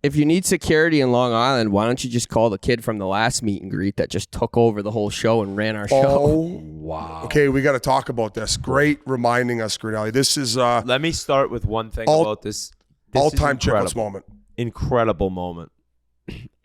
if you need security in Long Island, why don't you just call the kid from the last meet and greet that just took over the whole show and ran our show? Oh, wow. Okay, we got to talk about this. Great reminding us, Grinelli. This is let me start with one thing about this. All-time Chiclets moment. Incredible moment.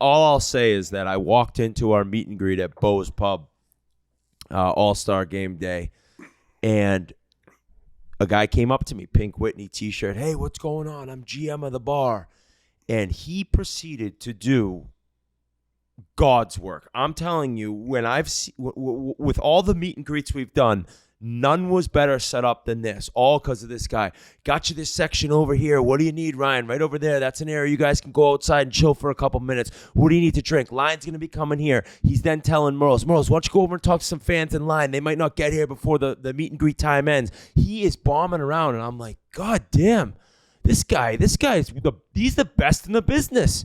All I'll say is that I walked into our meet and greet at Bo's Pub, All-Star Game Day, and a guy came up to me, Pink Whitney t-shirt. Hey, what's going on? I'm GM of the bar. And he proceeded to do God's work. I'm telling you, when with all the meet and greets we've done, none was better set up than this, all because of this guy. Got you this section over here. What do you need, Ryan? Right over there. That's an area you guys can go outside and chill for a couple minutes. What do you need to drink? Line's going to be coming here. He's then telling Merles, why don't you go over and talk to some fans in line? They might not get here before the meet and greet time ends. He is bombing around, and I'm like, God damn. He's the best in the business.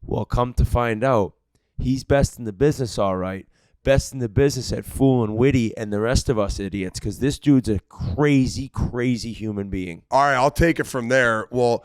Well, come to find out, he's best in the business, all right. Best in the business at fooling Witty and the rest of us idiots, because this dude's a crazy, crazy human being. All right, I'll take it from there. Well,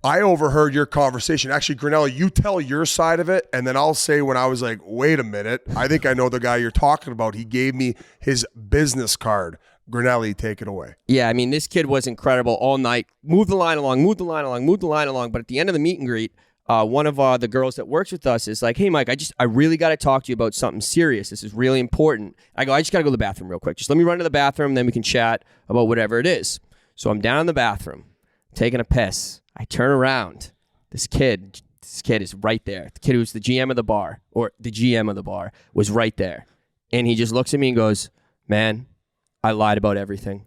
I overheard your conversation. Actually, Grinelli, you tell your side of it, and then I'll say when I was like, wait a minute, I think I know the guy you're talking about. He gave me his business card. Grinelli, take it away. Yeah, I mean, this kid was incredible all night. Move the line along. But at the end of the meet and greet, one of the girls that works with us is like, hey, Mike, I really got to talk to you about something serious. This is really important. I just got to go to the bathroom real quick. Just let me run to the bathroom, then we can chat about whatever it is. So I'm down in the bathroom, taking a piss. I turn around. This kid is right there. The kid who's the GM of the bar, was right there. And he just looks at me and goes, man, I lied about everything.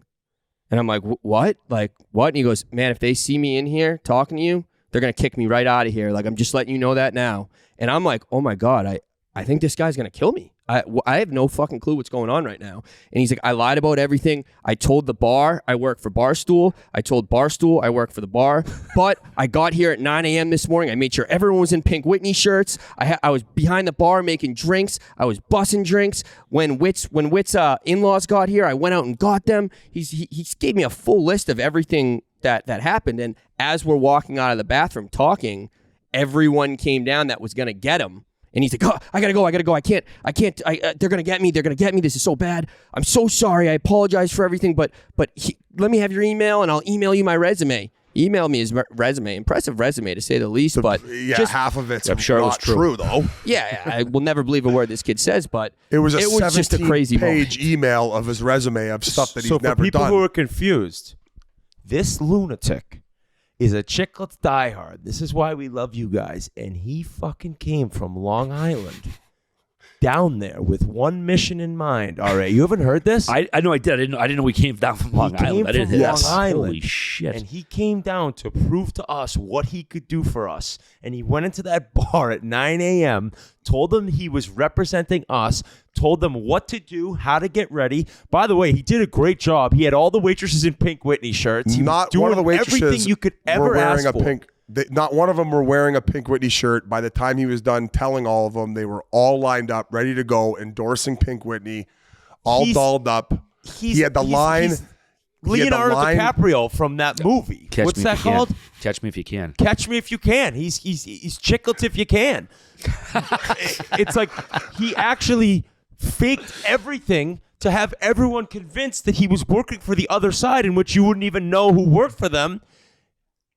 And I'm like, what? Like, what? And he goes, man, if they see me in here talking to you, they're going to kick me right out of here. Like, I'm just letting you know that now. And I'm like, oh my God, I think this guy's going to kill me. I have no fucking clue what's going on right now. And he's like, I lied about everything. I told the bar I work for Barstool. I told Barstool I work for the bar. But I got here at 9 a.m. this morning. I made sure everyone was in Pink Whitney shirts. I was behind the bar making drinks. I was bussing drinks. When Witt's in-laws got here, I went out and got them. He gave me a full list of everything that happened. And as we're walking out of the bathroom talking, everyone came down that was going to get him. And he's like, oh, I gotta go. I can't, they're gonna get me. This is so bad. I'm so sorry. I apologize for everything, but let me have your email and I'll email you my resume. He emailed me his resume. Impressive resume to say the least, but yeah, half of it's I'm sure it was true though. Yeah, I will never believe a word this kid says, but it was just a crazy page email of his resume of stuff that he's never done. So for people who are confused, this lunatic is a Chiclets diehard. This is why we love you guys. And he fucking came from Long Island down there with one mission in mind. All right, you haven't heard this? I know I did. I didn't know we came down from Long Island. I didn't hear Long Island. Holy shit. And he came down to prove to us what he could do for us. And he went into that bar at 9 a.m., told them he was representing us, told them what to do, how to get ready. By the way, he did a great job. He had all the waitresses in Pink Whitney shirts. He Not one of the waitresses everything you could ever ask for. Not one of them were wearing a Pink Whitney shirt. By the time he was done telling all of them, they were all lined up, ready to go, endorsing Pink Whitney, all dolled up. He had the line. He's Leonardo DiCaprio from that movie. What's that called? Catch Me If You Can. Catch Me If You Can. He's Chiclets If You Can. It's like he actually faked everything to have everyone convinced that he was working for the other side, in which you wouldn't even know who worked for them.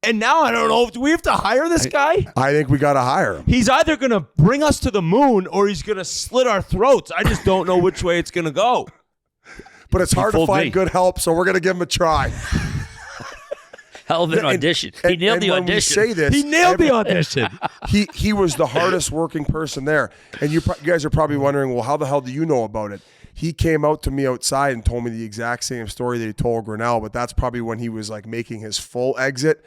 And now I don't know, do we have to hire this guy? I think we got to hire him. He's either going to bring us to the moon or he's going to slit our throats. I just don't know which way it's going to go. But it's hard to find good help, so we're going to give him a try. Hell of an audition. He nailed the audition. When we say this, he nailed the audition. He was the hardest working person there. And you guys are probably wondering, well, how the hell do you know about it? He came out to me outside and told me the exact same story that he told Grinnell, but that's probably when he was like making his full exit.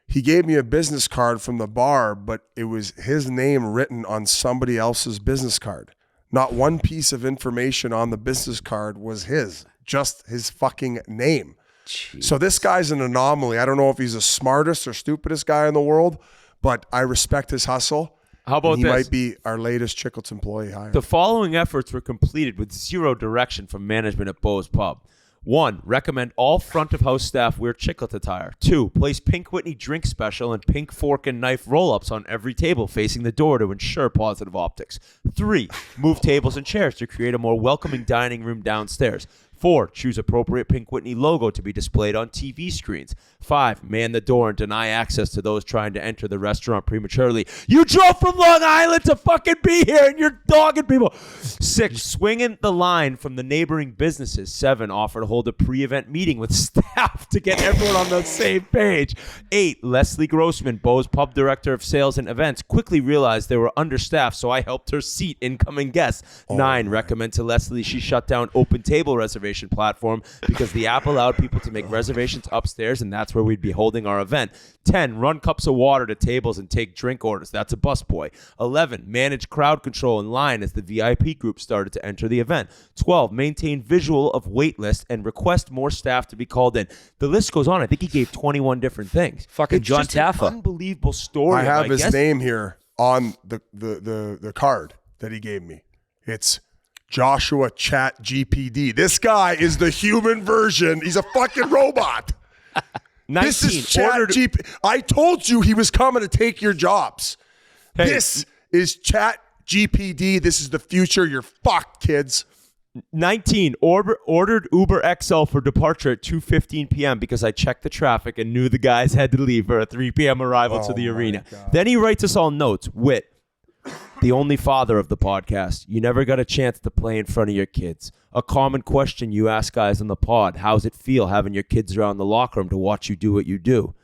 He gave me a business card from the bar, but it was his name written on somebody else's business card. Not one piece of information on the business card was his, just his fucking name. Jeez. So this guy's an anomaly. I don't know if he's the smartest or stupidest guy in the world, but I respect his hustle. How about he this? Might be our latest Chiclets employee hire. The following efforts were completed with zero direction from management at Bo's Pub. 1. Recommend all front of house staff wear Chiclet attire. 2. Place Pink Whitney drink special and pink fork and knife roll-ups on every table facing the door to ensure positive optics. 3. Move tables and chairs to create a more welcoming dining room downstairs. 4. Choose appropriate Pink Whitney logo to be displayed on TV screens. 5. Man the door and deny access to those trying to enter the restaurant prematurely. You drove from Long Island to fucking be here and you're dogging people. 6. Swinging the line from the neighboring businesses. 7. Offer to hold a pre-event meeting with staff to get everyone on the same page. 8. Leslie Grossman, Bo's Pub Director of Sales and Events, quickly realized they were understaffed, so I helped her seat incoming guests. 9. Recommend to Leslie she shut down open table reservations platform because the app allowed people to make reservations upstairs and that's where we'd be holding our event. 10. Run cups of water to tables and take drink orders. That's a busboy. 11. Manage crowd control in line as the VIP group started to enter the event. 12. Maintain visual of wait list and request more staff to be called in. The list goes on. I think he gave 21 different things. Fucking It's John just an Taffa. unbelievable story. I have his guess name here on the card that he gave me. It's Joshua Chat GPD. This guy is the human version. He's a fucking robot. 19. This is Chat GP. I told you he was coming to take your jobs. Hey. This is Chat GPD. This is the future. You're fucked, kids. 19. Ordered Uber XL for departure at 2:15 p.m. because I checked the traffic and knew the guys had to leave for a 3 p.m. arrival to the arena. God. Then he writes us all notes. Wit, the only father of the podcast. You never got a chance to play in front of your kids. A common question you ask guys on the pod. How's it feel having your kids around the locker room to watch you do what you do?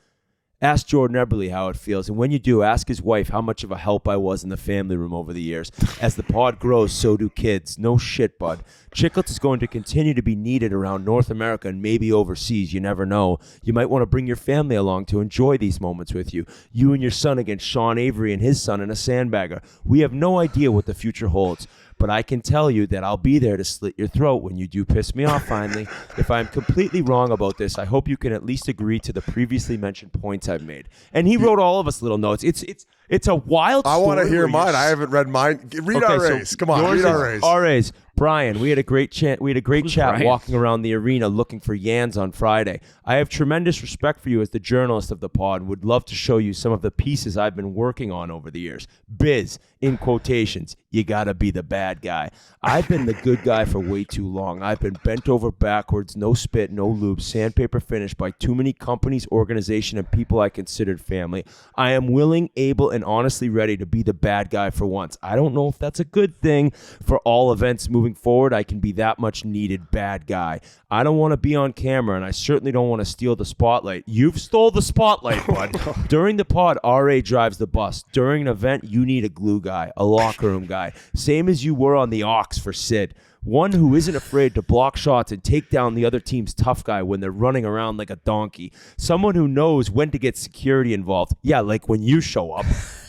Ask Jordan Eberle how it feels, and when you do, ask his wife how much of a help I was in the family room over the years. As the pod grows, so do kids. No shit, bud. Chiclets is going to continue to be needed around North America and maybe overseas. You never know. You might want to bring your family along to enjoy these moments with you. You and your son against Sean Avery and his son in a sandbagger. We have no idea what the future holds. But I can tell you that I'll be there to slit your throat when you do piss me off finally. If I'm completely wrong about this, I hope you can at least agree to the previously mentioned points I've made. And he wrote all of us little notes. It's a wild story. I want to hear where mine. you're- I haven't read mine. Read Okay, RAs. so Come on, yours read is RAs. RAs. Brian, we had a great chat. Who's chat Brian? walking around the arena looking for Yans on Friday. I have tremendous respect for you as the journalist of the pod. Would love to show you some of the pieces I've been working on over the years. Biz, in quotations, you gotta be the bad guy. I've been the good guy for way too long. I've been bent over backwards, no spit, no lube, sandpaper finish by too many companies, organization, and people I considered family. I am willing, able, and honestly ready to be the bad guy for once. I don't know if that's a good thing for all events moving forward. I can be that much needed bad guy. I don't want to be on camera, and I certainly don't want to steal the spotlight. You've stole the spotlight, bud. During the pod, RA drives the bus. During an event, you need a glue guy, a locker room guy. Same as you were on the aux for Sid. One who isn't afraid to block shots and take down the other team's tough guy when they're running around like a donkey. Someone who knows when to get security involved. Yeah, like when you show up.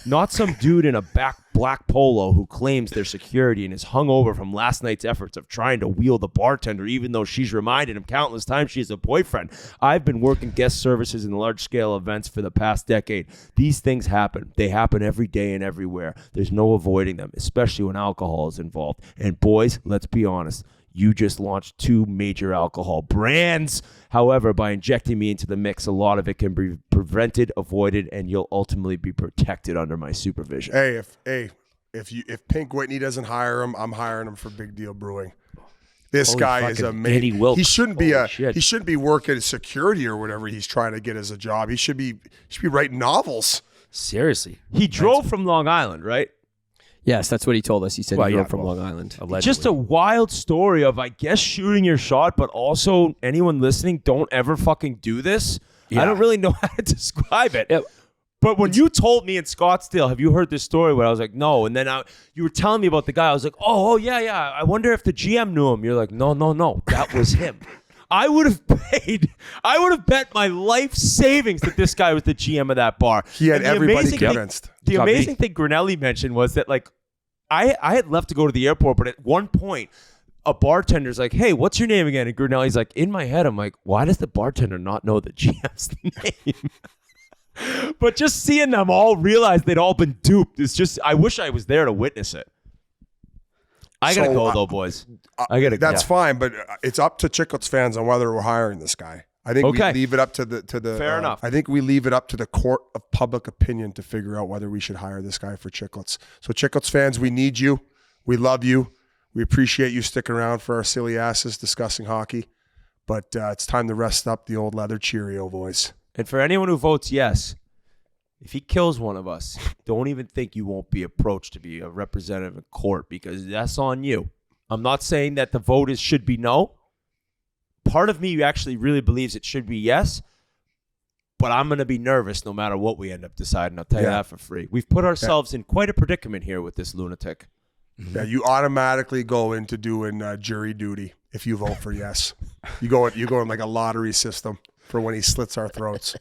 Not some dude in a black polo who claims they're security and is hungover from last night's efforts of trying to wheel the bartender even though she's reminded him countless times she has a boyfriend. I've been working guest services in large-scale events for the past decade. These things happen. They happen every day and everywhere. There's no avoiding them, especially when alcohol is involved. And boys, let's be honest. You just launched 2 major alcohol brands. However, by injecting me into the mix, a lot of it can be prevented, avoided, and you'll ultimately be protected under my supervision. If Pink Whitney doesn't hire him, I'm hiring him for Big Deal Brewing. This Holy guy is fucking amazing. Eddie Wilkes. He shouldn't Holy shit. he shouldn't be working security or whatever he's trying to get as a job. He should be writing novels. Seriously. He drove from Long Island, right? Yes, that's what he told us. He said Well, he yeah, drove from well, Long Island. Allegedly. Just a wild story of, I guess, shooting your shot, but also anyone listening, don't ever fucking do this. Yeah. I don't really know how to describe it. Yeah. But when you told me in Scottsdale, have you heard this story? Where I was like, no. And then you were telling me about the guy. I was like, oh, yeah. I wonder if the GM knew him. You're like, no. That was him. I would have bet my life savings that this guy was the GM of that bar. He had And the everybody amazing thing- convinced. The Got me. amazing thing Grinelli mentioned was that, like, I had left to go to the airport, but at one point, a bartender's like, hey, what's your name again? And Grinelli's like, in my head, I'm like, why does the bartender not know the GM's name? But just seeing them all realize they'd all been duped is just, I wish I was there to witness it. I gotta So, go though, boys. I gotta. That's yeah. fine, but it's up to Chiclets fans on whether we're hiring this guy. I think Okay. we leave it up to the Fair enough. I think we leave it up to the court of public opinion to figure out whether we should hire this guy for Chiclets. So Chiclets fans, we need you. We love you. We appreciate you sticking around for our silly asses discussing hockey. But it's time to rest up the old leather Cheerio voice. And for anyone who votes yes, if he kills one of us, don't even think you won't be approached to be a representative in court, because that's on you. I'm not saying that the vote should be no. Part of me actually really believes it should be yes, but I'm going to be nervous no matter what we end up deciding. I'll tell you that for free. We've put ourselves in quite a predicament here with this lunatic. Yeah, you automatically go into doing jury duty if you vote for yes. You go in like a lottery system for when he slits our throats.